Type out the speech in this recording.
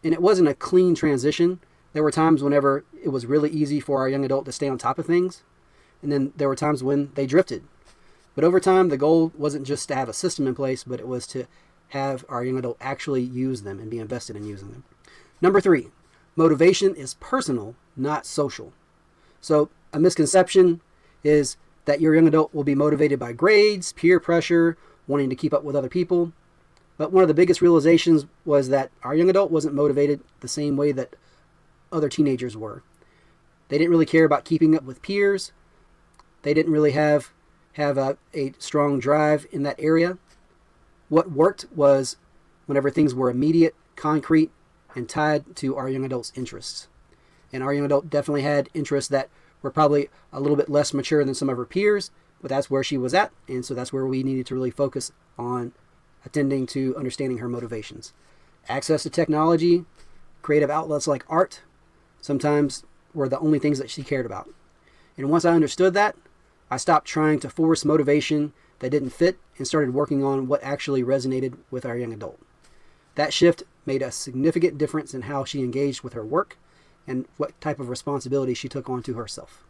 And it wasn't a clean transition. There were times whenever it was really easy for our young adult to stay on top of things, and then there were times when they drifted. But over time, the goal wasn't just to have a system in place, but it was to have our young adult actually use them and be invested in using them. Number 3, motivation is personal, not social. So a misconception is that your young adult will be motivated by grades, peer pressure, wanting to keep up with other people. But one of the biggest realizations was that our young adult wasn't motivated the same way that other teenagers were. They didn't really care about keeping up with peers. They didn't really have a strong drive in that area. What worked was whenever things were immediate, concrete, and tied to our young adult's interests. And our young adult definitely had interests that were probably a little bit less mature than some of her peers, but that's where she was at, and so that's where we needed to really focus on attending to understanding her motivations. Access to technology, creative outlets like art, sometimes were the only things that she cared about. And once I understood that, I stopped trying to force motivation that didn't fit and started working on what actually resonated with our young adult. That shift made a significant difference in how she engaged with her work and what type of responsibility she took onto herself.